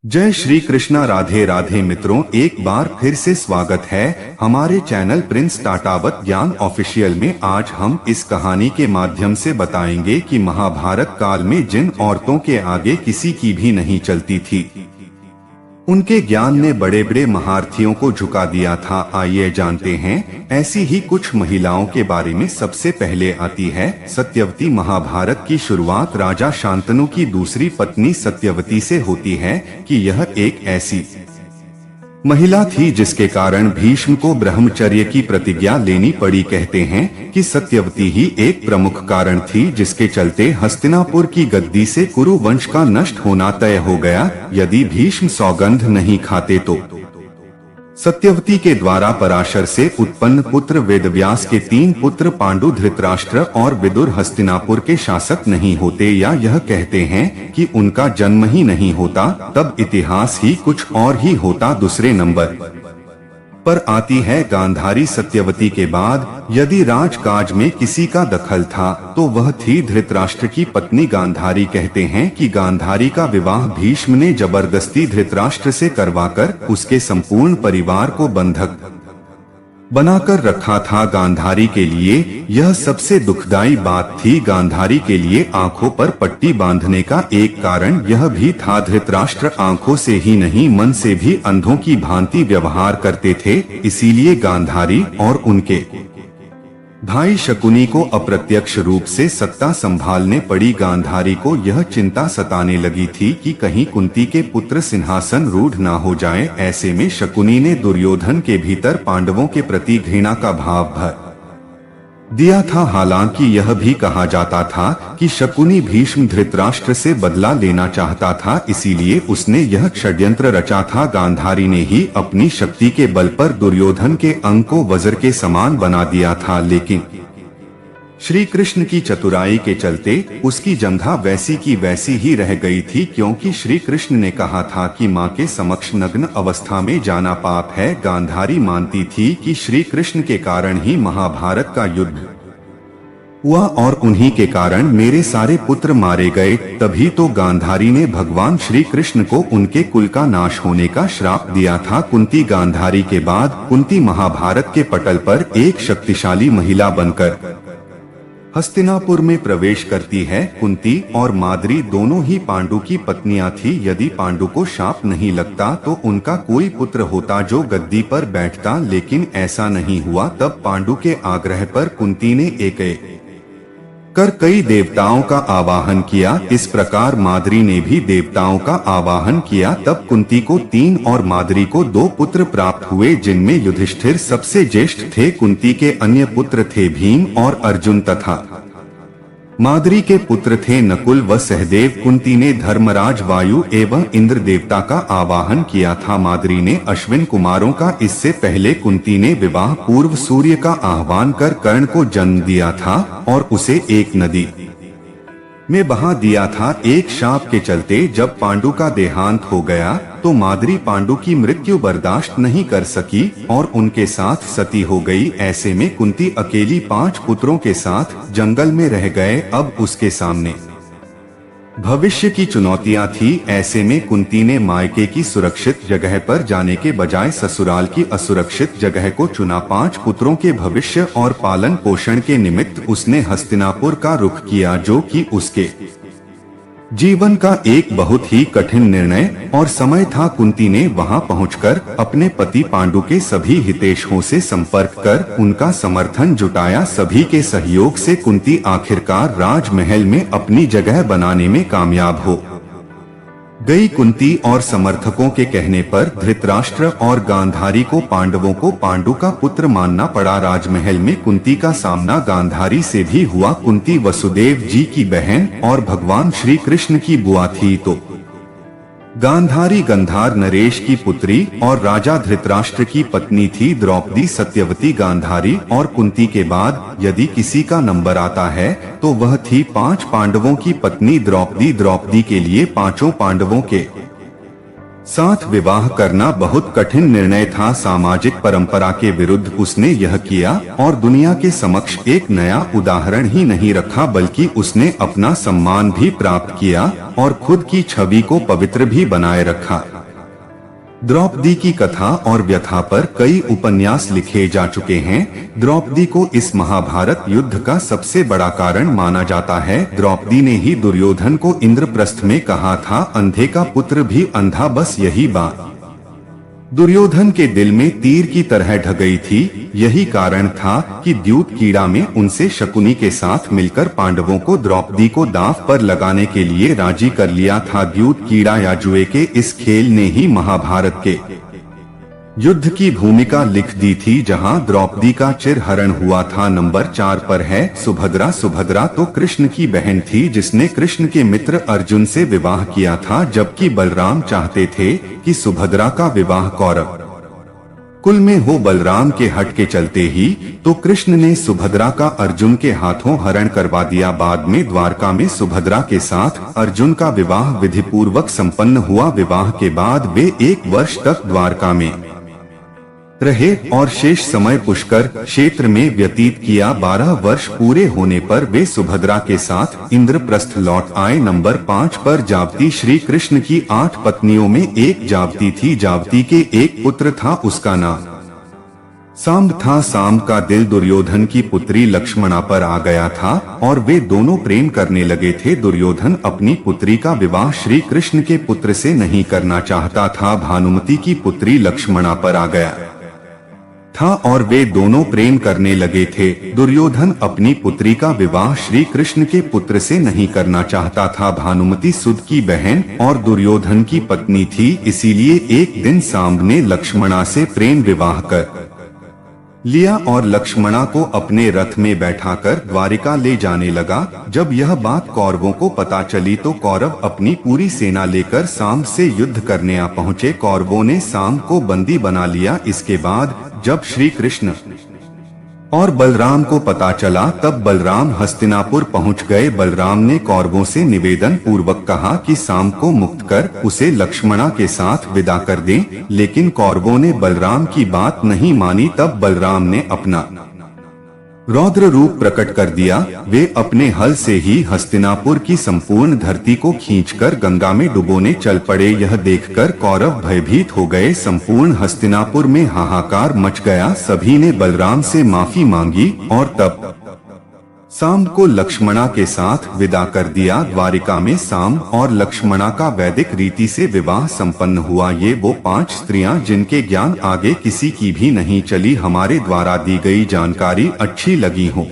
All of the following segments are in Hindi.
जय श्री कृष्णा। राधे राधे मित्रों, एक बार फिर से स्वागत है हमारे चैनल प्रिंस टाटावत ज्ञान ऑफिशियल में। आज हम इस कहानी के माध्यम से बताएंगे कि महाभारत काल में जिन औरतों के आगे किसी की भी नहीं चलती थी, उनके ज्ञान ने बड़े बड़े महारथियों को झुका दिया था। आइए जानते हैं ऐसी ही कुछ महिलाओं के बारे में। सबसे पहले आती है सत्यवती। महाभारत की शुरुआत राजा शांतनु की दूसरी पत्नी सत्यवती से होती है कि यह एक ऐसी महिला थी जिसके कारण भीष्म को ब्रह्मचर्य की प्रतिज्ञा लेनी पड़ी। कहते हैं कि सत्यवती ही एक प्रमुख कारण थी जिसके चलते हस्तिनापुर की गद्दी से कुरु वंश का नष्ट होना तय हो गया। यदि भीष्म सौगंध नहीं खाते तो सत्यवती के द्वारा पराशर से उत्पन्न पुत्र वेदव्यास के 3 पुत्र पांडु, धृतराष्ट्र और विदुर हस्तिनापुर के शासक नहीं होते, या यह कहते हैं कि उनका जन्म ही नहीं होता, तब इतिहास ही कुछ और ही होता। दूसरे नंबर पर आती है गांधारी। सत्यवती के बाद यदि राजकाज में किसी का दखल था तो वह थी धृतराष्ट्र की पत्नी गांधारी। कहते हैं कि गांधारी का विवाह भीष्म ने जबरदस्ती धृतराष्ट्र से करवाकर उसके संपूर्ण परिवार को बंधक बनाकर रखा था। गांधारी के लिए यह सबसे दुखदाई बात थी। गांधारी के लिए आंखों पर पट्टी बांधने का एक कारण यह भी था, धृतराष्ट्र आंखों से ही नहीं मन से भी अंधों की भांति व्यवहार करते थे। इसीलिए गांधारी और उनके भाई शकुनी को अप्रत्यक्ष रूप से सत्ता संभालने पड़ी। गांधारी को यह चिंता सताने लगी थी कि कहीं कुंती के पुत्र सिंहासन रूढ़ ना हो जाएं। ऐसे में शकुनी ने दुर्योधन के भीतर पांडवों के प्रति घृणा का भाव भर दिया था। हालांकि यह भी कहा जाता था कि शकुनी भीष्म धृतराष्ट्र से बदला लेना चाहता था, इसीलिए उसने यह षड्यंत्र रचा था। गांधारी ने ही अपनी शक्ति के बल पर दुर्योधन के अंग को वज्र के समान बना दिया था, लेकिन श्री कृष्ण की चतुराई के चलते उसकी जंघा वैसी की वैसी ही रह गई थी, क्योंकि श्री कृष्ण ने कहा था कि मां के समक्ष नग्न अवस्था में जाना पाप है। गांधारी मानती थी कि श्री कृष्ण के कारण ही महाभारत का युद्ध हुआ और उन्हीं के कारण मेरे सारे पुत्र मारे गए। तभी तो गांधारी ने भगवान श्री कृष्ण को उनके कुल का नाश होने का श्राप दिया था। कुंती। गांधारी के बाद कुंती महाभारत के पटल पर एक शक्तिशाली महिला बनकर हस्तिनापुर में प्रवेश करती है। कुंती और माद्री दोनों ही पांडु की पत्नियां थी। यदि पांडु को शाप नहीं लगता तो उनका कोई पुत्र होता जो गद्दी पर बैठता, लेकिन ऐसा नहीं हुआ। तब पांडु के आग्रह पर कुंती ने एक कर कई देवताओं का आवाहन किया। इस प्रकार माद्री ने भी देवताओं का आवाहन किया। तब कुंती को 3 और माद्री को 2 पुत्र प्राप्त हुए, जिनमें युधिष्ठिर सबसे ज्येष्ठ थे। कुंती के अन्य पुत्र थे भीम और अर्जुन तथा माद्री के पुत्र थे नकुल व सहदेव। कुंती ने धर्मराज वायु एवं इंद्र देवता का आवाहन किया था। माद्री ने अश्विन कुमारों का। इससे पहले कुंती ने विवाह पूर्व सूर्य का आह्वान कर कर्ण को जन्म दिया था और उसे एक नदी में बहा दिया था। एक शाप के चलते जब पांडु का देहांत हो गया तो माद्री पांडु की मृत्यु बर्दाश्त नहीं कर सकी और उनके साथ सती हो गई। ऐसे में कुंती अकेली 5 पुत्रों के साथ जंगल में रह गए। अब उसके सामने भविष्य की चुनौतियां थी। ऐसे में कुंती ने मायके की सुरक्षित जगह पर जाने के बजाय ससुराल की असुरक्षित जगह को चुना। 5 पुत्रों के भविष्य और पालन पोषण के निमित्त उसने हस्तिनापुर का रुख किया, जो कि उसके जीवन का एक बहुत ही कठिन निर्णय और समय था। कुंती ने वहां पहुंचकर अपने पति पांडु के सभी हितैषियों से संपर्क कर उनका समर्थन जुटाया। सभी के सहयोग से कुंती आखिरकार राजमहल में अपनी जगह बनाने में कामयाब हो गई। कुंती और समर्थकों के कहने पर धृतराष्ट्र और गांधारी को पांडवों को पांडु का पुत्र मानना पड़ा। राजमहल में कुंती का सामना गांधारी से भी हुआ। कुंती वसुदेव जी की बहन और भगवान श्री कृष्ण की बुआ थी, तो गांधारी गंधार नरेश की पुत्री और राजा धृतराष्ट्र की पत्नी थी। द्रौपदी, सत्यवती, गांधारी और कुंती के बाद यदि किसी का नंबर आता है तो वह थी 5 पांडवों की पत्नी द्रौपदी। द्रौपदी के लिए 5 पांडवों के साथ विवाह करना बहुत कठिन निर्णय था। सामाजिक परंपरा के विरुद्ध उसने यह किया और दुनिया के समक्ष एक नया उदाहरण ही नहीं रखा, बल्कि उसने अपना सम्मान भी प्राप्त किया और खुद की छवि को पवित्र भी बनाए रखा। द्रौपदी की कथा और व्यथा पर कई उपन्यास लिखे जा चुके हैं। द्रौपदी को इस महाभारत युद्ध का सबसे बड़ा कारण माना जाता है। द्रौपदी ने ही दुर्योधन को इंद्रप्रस्थ में कहा था, अंधे का पुत्र भी अंधा, बस यही बात दुर्योधन के दिल में तीर की तरह ढग गई थी। यही कारण था कि द्यूत कीड़ा में उनसे शकुनी के साथ मिलकर पांडवों को द्रौपदी को दांव पर लगाने के लिए राजी कर लिया था। द्यूत कीड़ा या जुए के इस खेल ने ही महाभारत के युद्ध की भूमिका लिख दी थी, जहां द्रौपदी का चिरहरण हुआ था। नंबर 4 पर है सुभद्रा। सुभद्रा तो कृष्ण की बहन थी, जिसने कृष्ण के मित्र अर्जुन से विवाह किया था, जबकि बलराम चाहते थे कि सुभद्रा का विवाह कौरव कुल में हो। बलराम के हट के चलते ही तो कृष्ण ने सुभद्रा का अर्जुन के हाथों हरण करवा दिया। बाद में द्वारका में सुभद्रा के साथ अर्जुन का विवाह विधिपूर्वक संपन्न हुआ। विवाह के बाद वे 1 वर्ष तक द्वारका में रहे और शेष समय पुष्कर क्षेत्र में व्यतीत किया। 12 वर्ष पूरे होने पर वे सुभद्रा के साथ इंद्रप्रस्थ लौट आए। नंबर 5 पर जावती। श्री कृष्ण की 8 पत्नियों में एक जावती थी। जावती के एक पुत्र था, उसका नाम सांब था। सांब का दिल दुर्योधन की पुत्री लक्ष्मणा पर आ गया था और वे दोनों प्रेम करने लगे थे। दुर्योधन अपनी पुत्री का विवाह श्री कृष्ण के पुत्र से नहीं करना चाहता था। भानुमति की पुत्री लक्ष्मणा पर आ गया था और वे दोनों प्रेम करने लगे थे। दुर्योधन अपनी पुत्री का विवाह श्री कृष्ण के पुत्र से नहीं करना चाहता था। भानुमति सुद की बहन और दुर्योधन की पत्नी थी, इसीलिए एक दिन सांब ने लक्ष्मणा से प्रेम विवाह कर लिया और लक्ष्मणा को अपने रथ में बैठाकर द्वारिका ले जाने लगा। जब यह बात कौरवों को पता चली तो कौरव अपनी पूरी सेना लेकर सांब से युद्ध करने आ पहुँचे। कौरवों ने सांब को बंदी बना लिया। इसके बाद जब श्री कृष्ण और बलराम को पता चला तब बलराम हस्तिनापुर पहुंच गए। बलराम ने कौरवों से निवेदन पूर्वक कहा कि सांब को मुक्त कर उसे लक्ष्मणा के साथ विदा कर दें, लेकिन कौरवों ने बलराम की बात नहीं मानी। तब बलराम ने अपना रौद्र रूप प्रकट कर दिया। वे अपने हल से ही हस्तिनापुर की संपूर्ण धरती को खींचकर गंगा में डुबोने चल पड़े। यह देखकर कौरव भयभीत हो गए। संपूर्ण हस्तिनापुर में हाहाकार मच गया। सभी ने बलराम से माफी मांगी और तब सांब को लक्ष्मणा के साथ विदा कर दिया। द्वारिका में सांब और लक्ष्मणा का वैदिक रीति से विवाह संपन्न हुआ। ये वो 5 स्त्रियां जिनके ज्ञान आगे किसी की भी नहीं चली। हमारे द्वारा दी गई जानकारी अच्छी लगी हो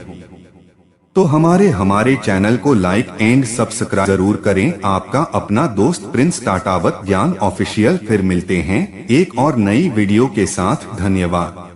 तो हमारे चैनल को लाइक एंड सब्सक्राइब जरूर करें। आपका अपना दोस्त प्रिंस टाटावत ज्ञान ऑफिशियल। फिर मिलते हैं एक और नई वीडियो के साथ। धन्यवाद।